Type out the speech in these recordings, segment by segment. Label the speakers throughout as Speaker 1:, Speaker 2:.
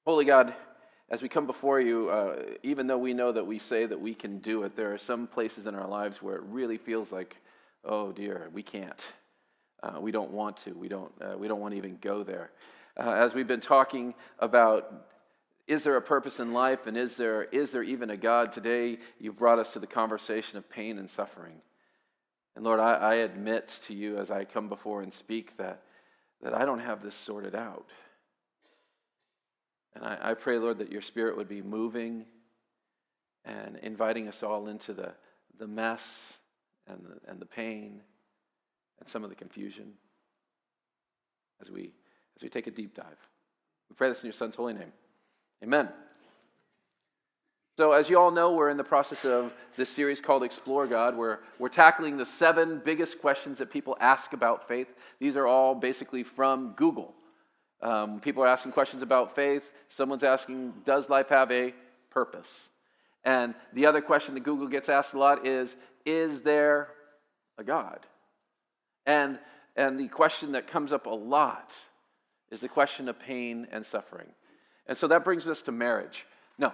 Speaker 1: Holy God, as we come before you, even though we know that we say that we can do it, there are some places in our lives where it really feels like, oh dear, we can't. We don't want to. We don't want to even go there. As we've been talking about, is there a purpose in life, and is there even a God? Today, you've brought us to the conversation of pain and suffering. And Lord, I admit to you as I come before and speak that I don't have this sorted out. And I pray, Lord, that your Spirit would be moving and inviting us all into the mess and the pain and some of the confusion as we take a deep dive. We pray this in your Son's holy name. Amen. So as you all know, we're in the process of this series called Explore God, where we're tackling the 7 biggest questions that people ask about faith. These are all basically from Google. People are asking questions about faith. Someone's asking, does life have a purpose? And the other question that Google gets asked a lot is there a God? And the question that comes up a lot is the question of pain and suffering. And so that brings us to marriage. No.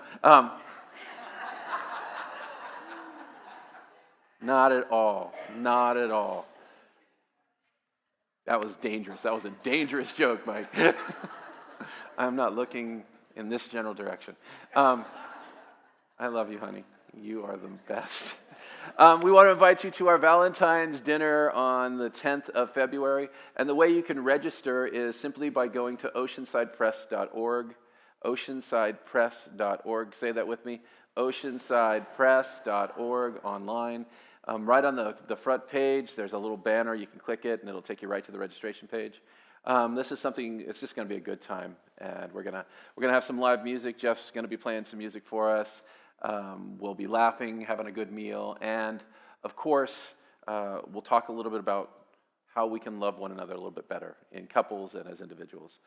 Speaker 1: Not at all. Not at all. That was dangerous. That was a dangerous joke, Mike. I'm not looking in this general direction. I love you, honey. You are the best. We want to invite you to our Valentine's dinner on the 10th of February. And the way you can register is simply by going to oceansidepress.org. Oceansidepress.org. Say that with me. Oceansidepress.org online. Right on the front page, there's a little banner. You can click it, and it'll take you right to the registration page. This is something. It's just going to be a good time, and we're gonna have some live music. Jeff's going to be playing some music for us. We'll be laughing, having a good meal, and of course, we'll talk a little bit about how we can love one another a little bit better in couples and as individuals.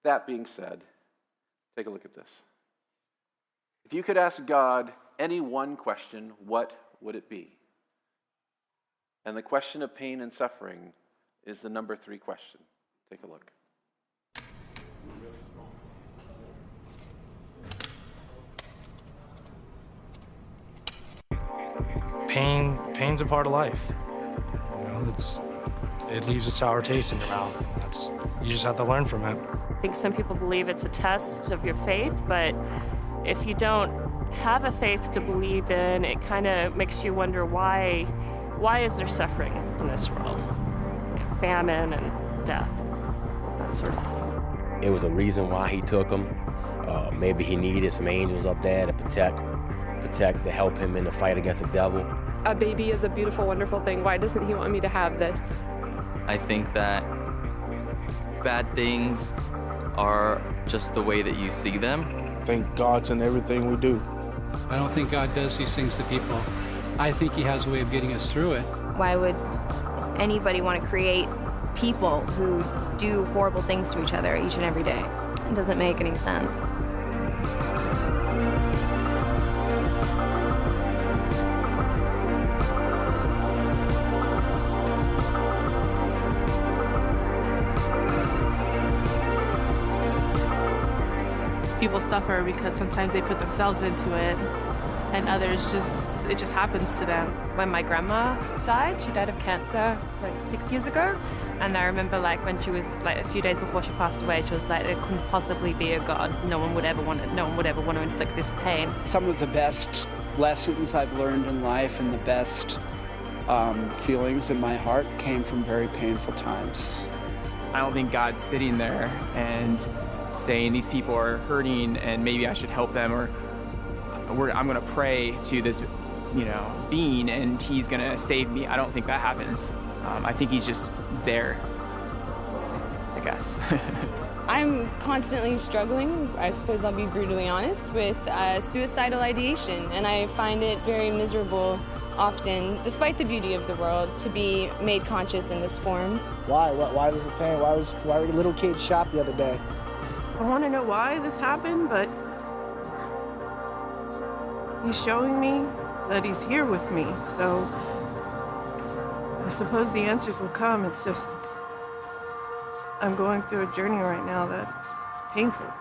Speaker 1: That being said, take a look at this. If you could ask God any one question, what would it be? And the question of pain and suffering is the number 3 question. Take a look.
Speaker 2: Pain's a part of life. You know, it leaves a sour taste in your mouth. You just have to learn from it.
Speaker 3: I think some people believe it's a test of your faith, but if you don't have a faith to believe in, it kind of makes you wonder why is there suffering in this world? Famine and death, that sort of thing.
Speaker 4: It was a reason why he took him. Maybe he needed some angels up there to protect, to help him in the fight against the devil.
Speaker 5: A baby is a beautiful, wonderful thing. Why doesn't he want me to have this?
Speaker 6: I think that bad things are just the way that you see them.
Speaker 7: I think God's in everything we do.
Speaker 8: I don't think God does these things to people. I think he has a way of getting us through it.
Speaker 9: Why would anybody want to create people who do horrible things to each other each and every day? It doesn't make any sense.
Speaker 10: People suffer because sometimes they put themselves into it, and others it just happens to them.
Speaker 3: When my grandma died, she died of cancer like 6 years ago, and I remember when she was a few days before she passed away, she was like, there couldn't possibly be a God. No one would ever want to inflict this pain.
Speaker 11: Some of the best lessons I've learned in life and the best feelings in my heart came from very painful times.
Speaker 12: I don't think God's sitting there and saying these people are hurting and maybe I should help them, or I'm going to pray to this, being and he's going to save me. I don't think that happens. I think he's just there, I guess.
Speaker 13: I'm constantly struggling, I suppose I'll be brutally honest, with suicidal ideation, and I find it very miserable often, despite the beauty of the world, to be made conscious in this form.
Speaker 14: Why? Why was the pain? Why were little kids shot the other day?
Speaker 15: I want to know why this happened, but he's showing me that he's here with me, so I suppose the answers will come. It's just I'm going through a journey right now that's painful.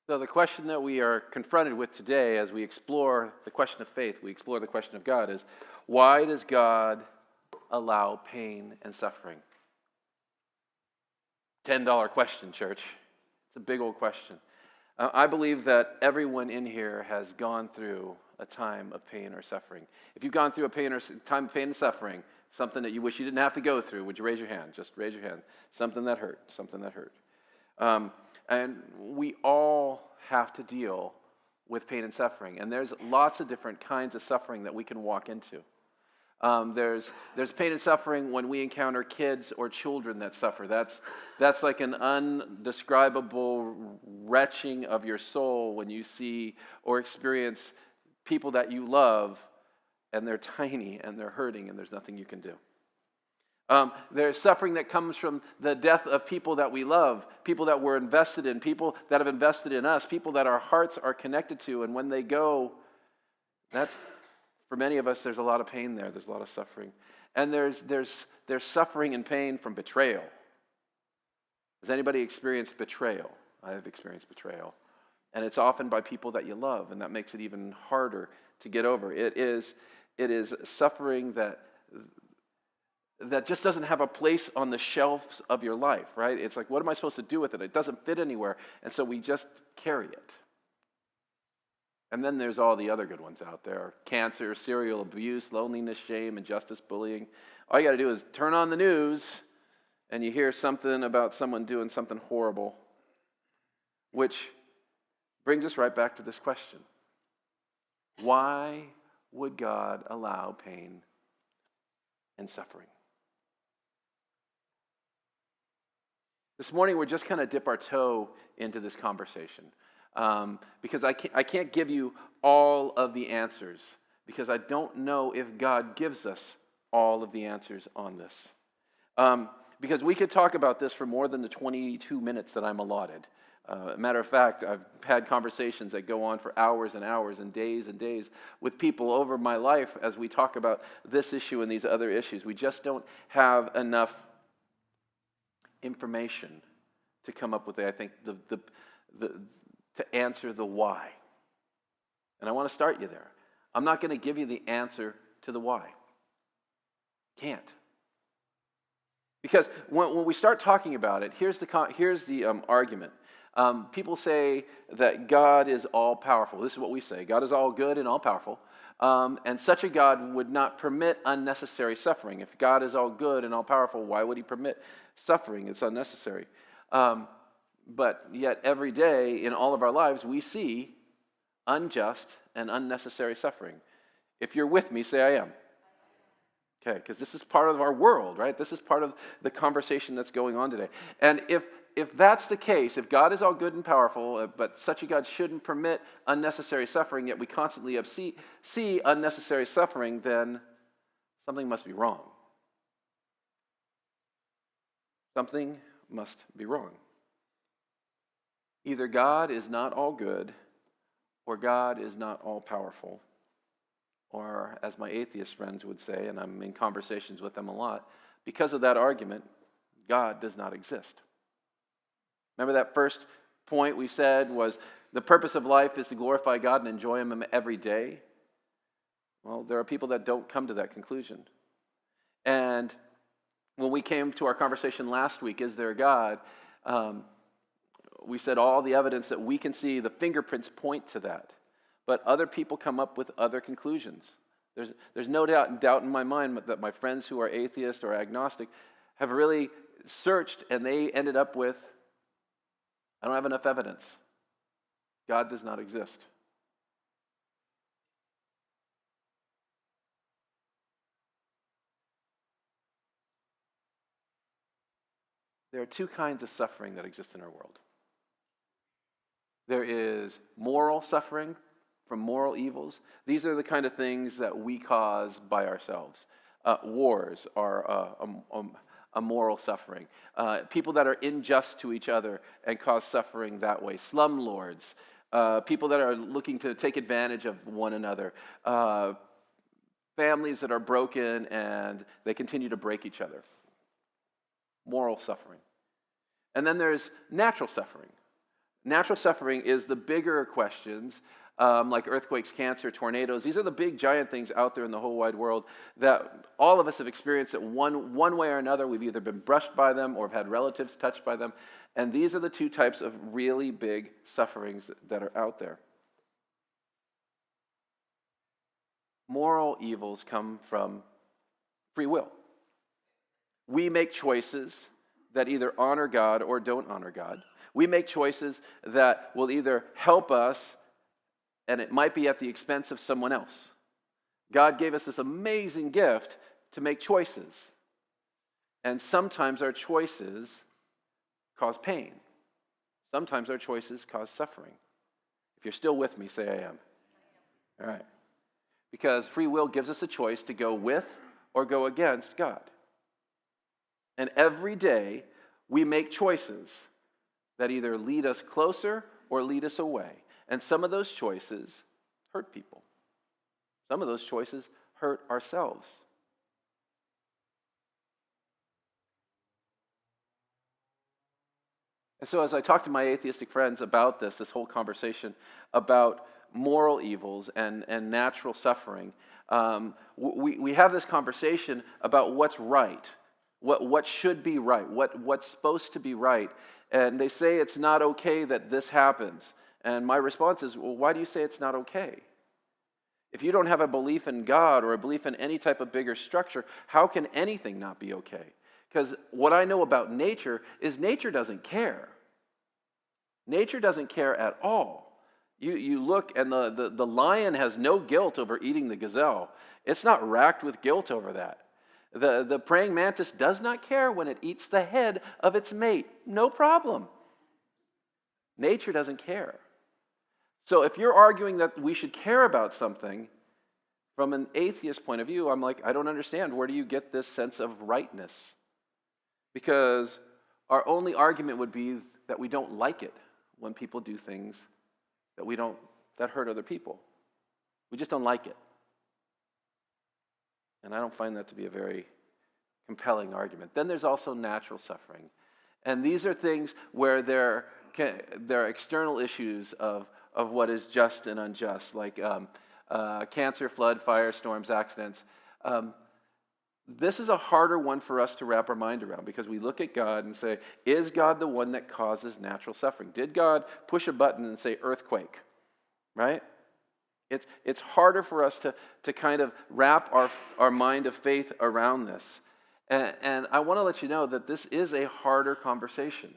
Speaker 1: So the question that we are confronted with today as we explore the question of faith, we explore the question of God, is why does God allow pain and suffering? $10 question, church. It's a big old question. I believe that everyone in here has gone through a time of pain or suffering. If you've gone through a time of pain and suffering, something that you wish you didn't have to go through, would you raise your hand? Just raise your hand. Something that hurt. And we all have to deal with pain and suffering. And there's lots of different kinds of suffering that we can walk into. There's pain and suffering when we encounter kids or children that suffer. That's like an undescribable retching of your soul when you see or experience people that you love and they're tiny and they're hurting and there's nothing you can do. There's suffering that comes from the death of people that we love, people that we're invested in, people that have invested in us, people that our hearts are connected to, and when they go, for many of us, there's a lot of pain there. There's a lot of suffering. And there's suffering and pain from betrayal. Has anybody experienced betrayal? I have experienced betrayal. And it's often by people that you love, and that makes it even harder to get over. It is suffering that just doesn't have a place on the shelves of your life, right? It's like, what am I supposed to do with it? It doesn't fit anywhere, and so we just carry it. And then there's all the other good ones out there. Cancer, serial abuse, loneliness, shame, injustice, bullying. All you got to do is turn on the news and you hear something about someone doing something horrible, which brings us right back to this question. Why would God allow pain and suffering? This morning we're just kind of dip our toe into this conversation. Because I can't give you all of the answers, because I don't know if God gives us all of the answers on this. Because we could talk about this for more than the 22 minutes that I'm allotted. Matter of fact, I've had conversations that go on for hours and hours and days with people over my life as we talk about this issue and these other issues. We just don't have enough information to come up with, I think, to answer the why. And I want to start you there. I'm not going to give you the answer to the why. Can't. Because when we start talking about it, here's the argument. People say that God is all-powerful. This is what we say. God is all good and all-powerful. And such a God would not permit unnecessary suffering. If God is all good and all-powerful, why would he permit suffering? It's unnecessary. But yet every day in all of our lives, we see unjust and unnecessary suffering. If you're with me, say I am. Okay, because this is part of our world, right? This is part of the conversation that's going on today. And if that's the case, if God is all good and powerful, but such a God shouldn't permit unnecessary suffering, yet we constantly see unnecessary suffering, then something must be wrong. Something must be wrong. Either God is not all good, or God is not all powerful. Or, as my atheist friends would say, and I'm in conversations with them a lot, because of that argument, God does not exist. Remember that first point we said was the purpose of life is to glorify God and enjoy him every day? Well, there are people that don't come to that conclusion. And when we came to our conversation last week, is there a God? We said all the evidence that we can see, the fingerprints point to that. But other people come up with other conclusions. There's no doubt in my mind that my friends who are atheist or agnostic have really searched and they ended up with, I don't have enough evidence. God does not exist. There are two kinds of suffering that exist in our world. There is moral suffering from moral evils. These are the kind of things that we cause by ourselves. Wars are a moral suffering. People that are unjust to each other and cause suffering that way. Slumlords. People that are looking to take advantage of one another. Families that are broken and they continue to break each other. Moral suffering. And then there's natural suffering. Natural suffering is the bigger questions, like earthquakes, cancer, tornadoes. These are the big, giant things out there in the whole wide world that all of us have experienced it one way or another. We've either been brushed by them or have had relatives touched by them. And these are the two types of really big sufferings that are out there. Moral evils come from free will. We make choices that either honor God or don't honor God. We make choices that will either help us, and it might be at the expense of someone else. God gave us this amazing gift to make choices. And sometimes our choices cause pain. Sometimes our choices cause suffering. If you're still with me, say I am. All right. Because free will gives us a choice to go with or go against God. And every day we make choices that either lead us closer or lead us away. And some of those choices hurt people. Some of those choices hurt ourselves. And so as I talk to my atheistic friends about this whole conversation about moral evils and natural suffering, we have this conversation about what's right, what should be right, what's supposed to be right. And they say it's not okay that this happens. And my response is, well, why do you say it's not okay? If you don't have a belief in God or a belief in any type of bigger structure, how can anything not be okay? Because what I know about nature is nature doesn't care. Nature doesn't care at all. You look, and the lion has no guilt over eating the gazelle. It's not racked with guilt over that. The praying mantis does not care when it eats the head of its mate. No problem. Nature doesn't care. So if you're arguing that we should care about something, from an atheist point of view, I'm like, I don't understand. Where do you get this sense of rightness? Because our only argument would be that we don't like it when people do things that hurt other people. We just don't like it. And I don't find that to be a very compelling argument. Then there's also natural suffering. And these are things where there are external issues of what is just and unjust, like cancer, flood, fire, storms, accidents. This is a harder one for us to wrap our mind around because we look at God and say, is God the one that causes natural suffering? Did God push a button and say earthquake? Right? It's harder for us to kind of wrap our mind of faith around this. And I want to let you know that this is a harder conversation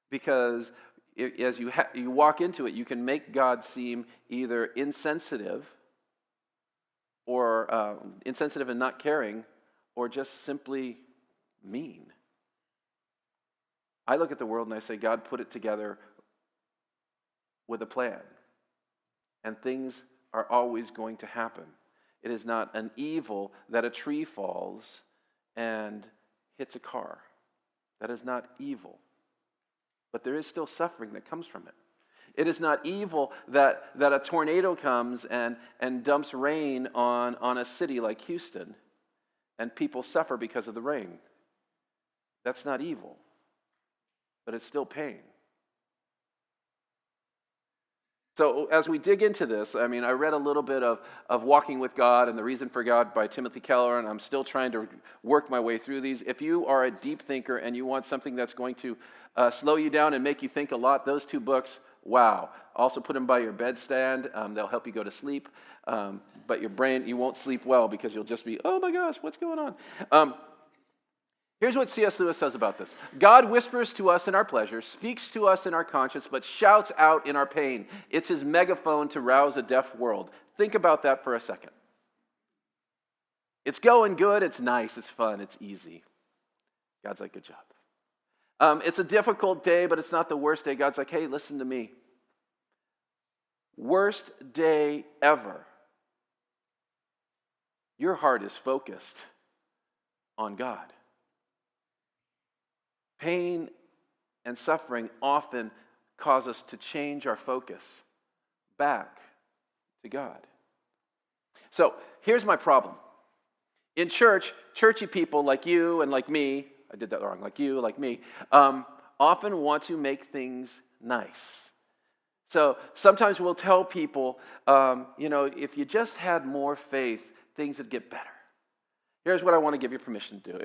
Speaker 1: because as you walk into it, you can make God seem either insensitive or insensitive and not caring, or just simply mean. I look at the world and I say, God put it together with a plan. And things are always going to happen. It is not an evil that a tree falls and hits a car. That is not evil. But there is still suffering that comes from it. It is not evil that a tornado comes and dumps rain on a city like Houston and people suffer because of the rain. That's not evil, but it's still pain. So as we dig into this, I read a little bit of Walking with God and the Reason for God by Timothy Keller, and I'm still trying to work my way through these. If you are a deep thinker and you want something that's going to slow you down and make you think a lot, those two books, wow. Also put them by your bedstand. They'll help you go to sleep. But your brain, you won't sleep well because you'll just be, oh my gosh, what's going on? Here's what C.S. Lewis says about this. God whispers to us in our pleasure, speaks to us in our conscience, but shouts out in our pain. It's his megaphone to rouse a deaf world. Think about that for a second. It's going good, it's nice, it's fun, it's easy. God's like, good job. It's a difficult day, but it's not the worst day. God's like, hey, listen to me. Worst day ever. Your heart is focused on God. Pain and suffering often cause us to change our focus back to God. So here's my problem. In church, churchy people like you and like me, I did that wrong, like you, like me, often want to make things nice. So sometimes we'll tell people, if you just had more faith, things would get better. Here's what I want to give you permission to do.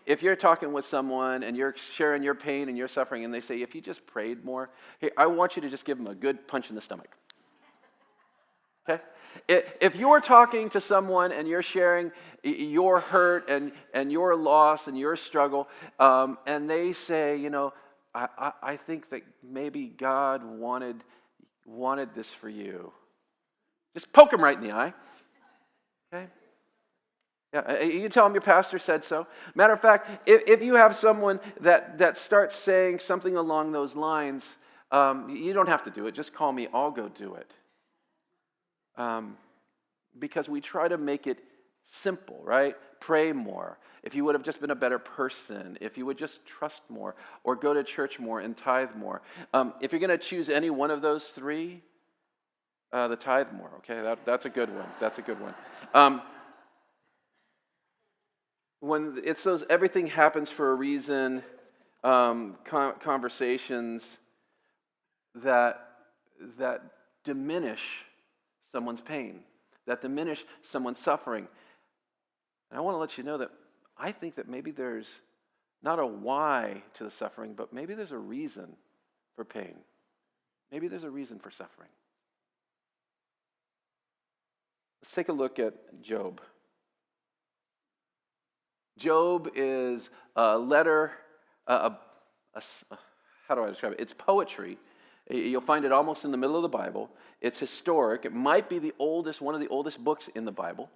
Speaker 1: If you're talking with someone and you're sharing your pain and your suffering, and they say, if you just prayed more, hey, I want you to just give them a good punch in the stomach. Okay? If you're talking to someone and you're sharing your hurt and your loss and your struggle, and they say, I think that maybe God wanted this for you, just poke them right in the eye. Okay? Yeah, you can tell them your pastor said so. Matter of fact, if you have someone that starts saying something along those lines, you don't have to do it. Just call me. I'll go do it. Because we try to make it simple, right? Pray more. If you would have just been a better person, if you would just trust more, or go to church more and tithe more. If you're going to choose any one of those three, the tithe more. Okay, that's a good one. That's a good one. When it's those everything happens for a reason conversations that diminish someone's pain, that diminish someone's suffering. And I want to let you know that I think that maybe there's not a why to the suffering, but maybe there's a reason for pain. Maybe there's a reason for suffering. Let's take a look at Job. Job is a letter, how do I describe it? It's poetry. You'll find it almost in the middle of the Bible. It's historic. It might be one of the oldest books in the Bible.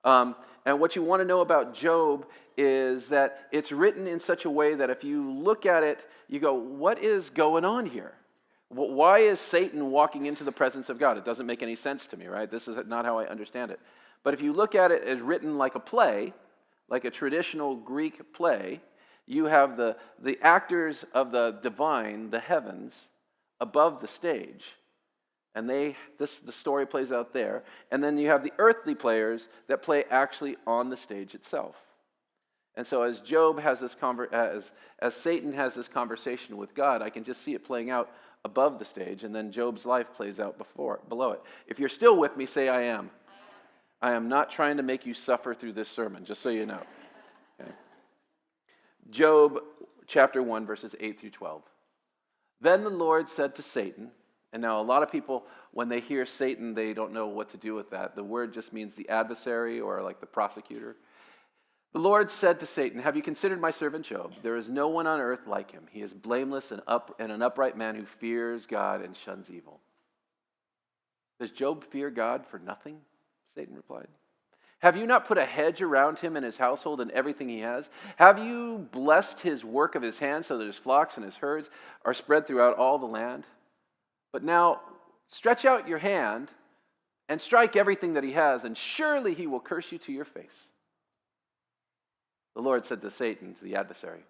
Speaker 1: And what you want to know about Job is that it's written in such a way that if you look at it, you go, what is going on here? Why is Satan walking into the presence of God? It doesn't make any sense to me, right? This is not how I understand it. But if you look at it as written like a play, like a traditional Greek play, you have the actors of the divine, the heavens, above the stage, and the story plays out there. And then you have the earthly players that play actually on the stage itself. And so as Job has this as Satan has this conversation with God, I can just see it playing out above the stage, and then Job's life plays out below it. If you're still with me, say I am. I am not trying to make you suffer through this sermon, just so you know. Okay. Job chapter 1, verses 8 through 12. Then the Lord said to Satan, and now a lot of people, when they hear Satan, they don't know what to do with that. The word just means the adversary or like the prosecutor. The Lord said to Satan, have you considered my servant Job? There is no one on earth like him. He is blameless and an upright man who fears God and shuns evil. Does Job fear God for nothing? Satan replied. Have you not put a hedge around him and his household and everything he has? Have you blessed his work of his hands so that his flocks and his herds are spread throughout all the land? But now stretch out your hand and strike everything that he has, and surely he will curse you to your face. The Lord said to Satan, to the adversary,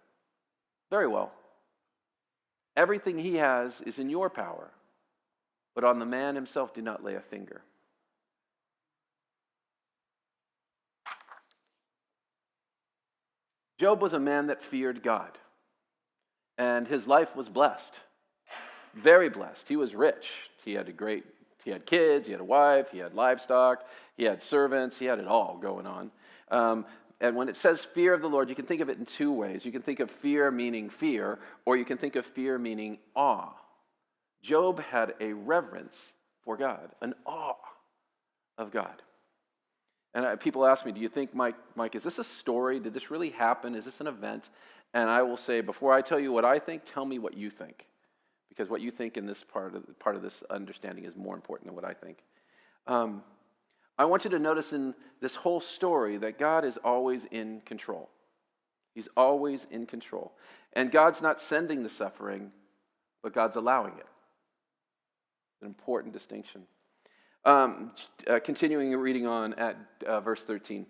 Speaker 1: very well. Everything he has is in your power, but on the man himself do not lay a finger. Job was a man that feared God, and his life was blessed, very blessed. He was rich. He had kids, he had a wife, he had livestock, he had servants, he had it all going on. And when it says fear of the Lord, you can think of it in two ways. You can think of fear meaning fear, or you can think of fear meaning awe. Job had a reverence for God, an awe of God. And people ask me, do you think, Mike, is this a story? Did this really happen? Is this an event? And I will say, before I tell you what I think, tell me what you think. Because what you think in this part of this understanding is more important than what I think. I want you to notice in this whole story that God is always in control. He's always in control. And God's not sending the suffering, but God's allowing it. It's an important distinction. Continuing reading on at verse 13.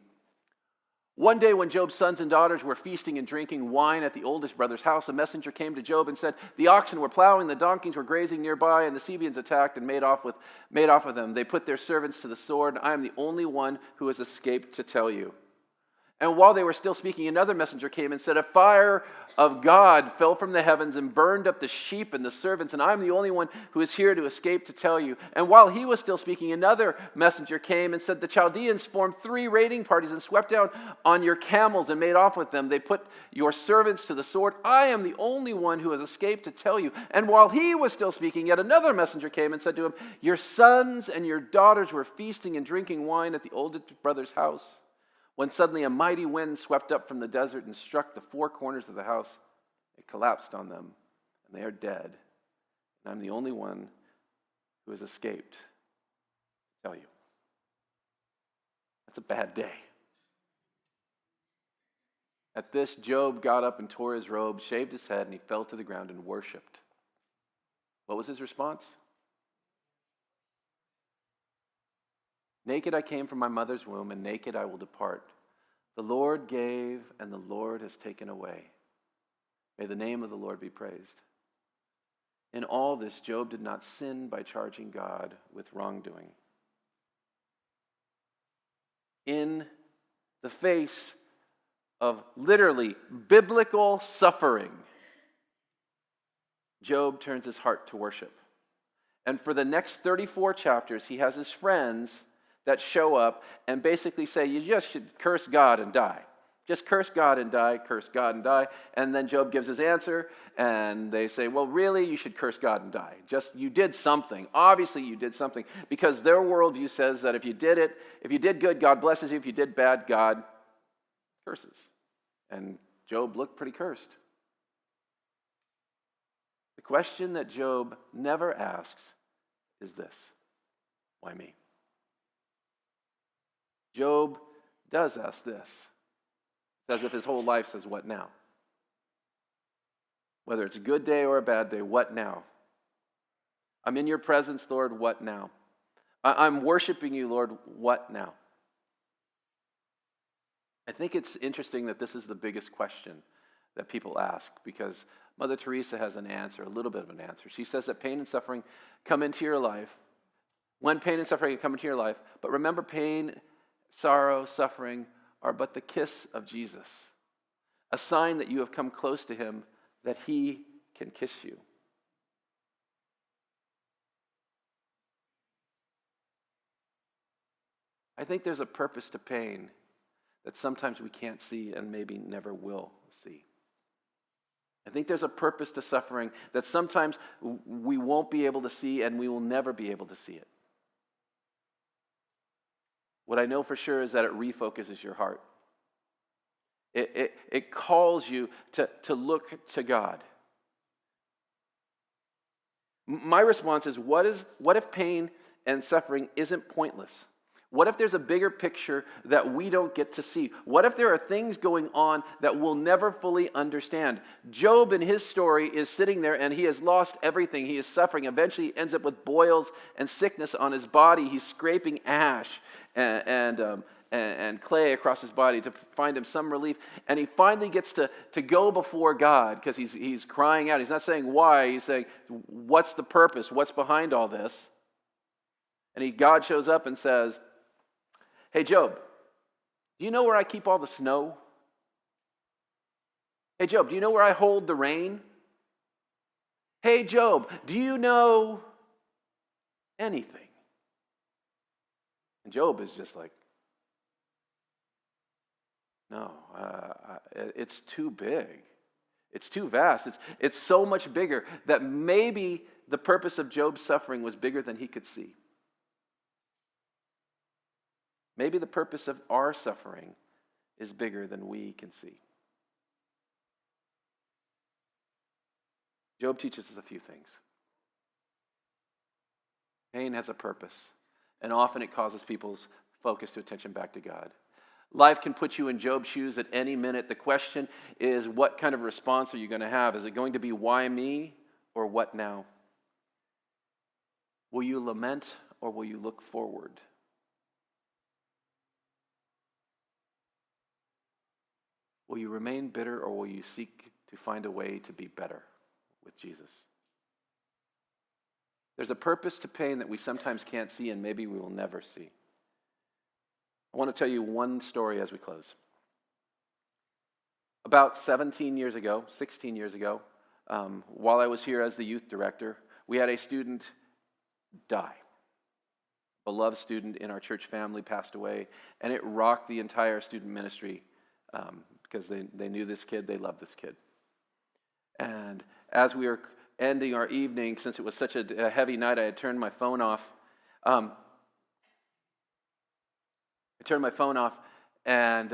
Speaker 1: One day when Job's sons and daughters were feasting and drinking wine at the oldest brother's house, a messenger came to Job and said, the oxen were plowing, the donkeys were grazing nearby, and the Sabeans attacked and made off with them. They put their servants to the sword, and I am the only one who has escaped to tell you. And while they were still speaking, another messenger came and said, a fire of God fell from the heavens and burned up the sheep and the servants, and I'm the only one who is here to escape to tell you. And while he was still speaking, another messenger came and said, the Chaldeans formed 3 raiding parties and swept down on your camels and made off with them. They put your servants to the sword. I am the only one who has escaped to tell you. And while he was still speaking, yet another messenger came and said to him, your sons and your daughters were feasting and drinking wine at the oldest brother's house, when suddenly a mighty wind swept up from the desert and struck the 4 corners of the house. It collapsed on them, and they are dead. And I'm the only one who has escaped to tell you. That's a bad day. At this, Job got up and tore his robe, shaved his head, and he fell to the ground and worshipped. What was his response? Naked I came from my mother's womb, and naked I will depart. The Lord gave, and the Lord has taken away. May the name of the Lord be praised. In all this, Job did not sin by charging God with wrongdoing. In the face of literally biblical suffering, Job turns his heart to worship. And for the next 34 chapters, he has his friends that show up and basically say, you just should curse God and die. Just curse God and die, curse God and die. And then Job gives his answer, and they say, well, really, you should curse God and die. Just, you did something. Obviously, you did something. Because their worldview says that if you did good, God blesses you. If you did bad, God curses. And Job looked pretty cursed. The question that Job never asks is this: why me? Job does ask this. It's as if his whole life says, what now? Whether it's a good day or a bad day, what now? I'm in your presence, Lord, what now? I'm worshiping you, Lord, what now? I think it's interesting that this is the biggest question that people ask, because Mother Teresa has an answer, a little bit of an answer. She says that pain and suffering come into your life. When pain and suffering come into your life, but remember, pain, sorrow, suffering are but the kiss of Jesus, a sign that you have come close to him, that he can kiss you. I think there's a purpose to pain that sometimes we can't see and maybe never will see. I think there's a purpose to suffering that sometimes we won't be able to see and we will never be able to see it. What I know for sure is that it refocuses your heart. It calls you to look to God. My response is, what if pain and suffering isn't pointless? What if there's a bigger picture that we don't get to see? What if there are things going on that we'll never fully understand? Job in his story is sitting there and he has lost everything. He is suffering. Eventually he ends up with boils and sickness on his body. He's scraping ash and clay across his body to find him some relief. And he finally gets to go before God because he's crying out. He's not saying why. He's saying, what's the purpose? What's behind all this? And God shows up and says, hey, Job, do you know where I keep all the snow? Hey, Job, do you know where I hold the rain? Hey, Job, do you know anything? And Job is just like, no, it's too big. It's too vast. It's so much bigger that maybe the purpose of Job's suffering was bigger than he could see. Maybe the purpose of our suffering is bigger than we can see. Job teaches us a few things. Pain has a purpose, and often it causes people's focus to attention back to God. Life can put you in Job's shoes at any minute. The question is, what kind of response are you going to have? Is it going to be, why me, or what now? Will you lament, or will you look forward? Will you remain bitter, or will you seek to find a way to be better with Jesus? There's a purpose to pain that we sometimes can't see and maybe we will never see. I want to tell you one story as we close. About 16 years ago, while I was here as the youth director, we had a student die. A beloved student in our church family passed away, and it rocked the entire student ministry because they knew this kid, they loved this kid. And as we were ending our evening, since it was such a heavy night, I had turned my phone off. And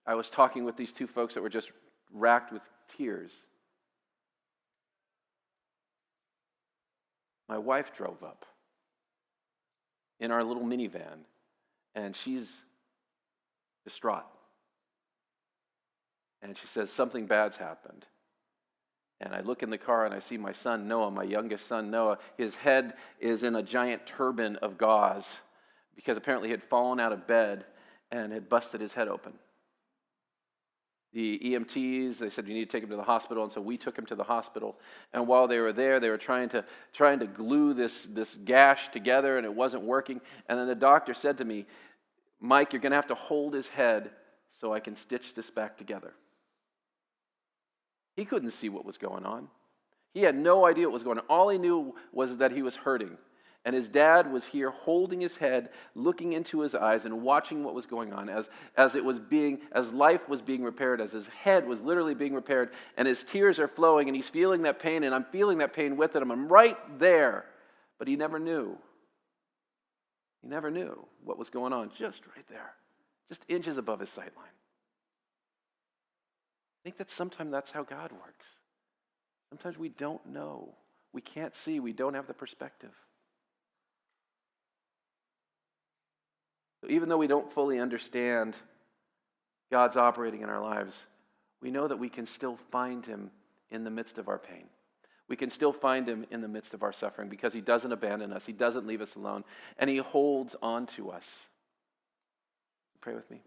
Speaker 1: I was talking with these two folks that were just racked with tears. My wife drove up in our little minivan, and she's distraught. And she says, something bad's happened. And I look in the car and I see my son Noah, my youngest son Noah. His head is in a giant turban of gauze because apparently he had fallen out of bed and had busted his head open. The EMTs, they said, you need to take him to the hospital, and so we took him to the hospital. And while they were there, they were trying to glue this gash together, and it wasn't working. And then the doctor said to me, Mike, you're going to have to hold his head so I can stitch this back together. He couldn't see what was going on. He had no idea what was going on. All he knew was that he was hurting. And his dad was here holding his head, looking into his eyes and watching what was going on as life was being repaired, as his head was literally being repaired, and his tears are flowing, and he's feeling that pain, and I'm feeling that pain with him. I'm right there. But he never knew. He never knew what was going on, just right there, just inches above his sight line. I think that sometimes that's how God works. Sometimes we don't know. We can't see. We don't have the perspective. So even though we don't fully understand God's operating in our lives, we know that we can still find him in the midst of our pain. We can still find him in the midst of our suffering because he doesn't abandon us. He doesn't leave us alone. And he holds on to us. Pray with me.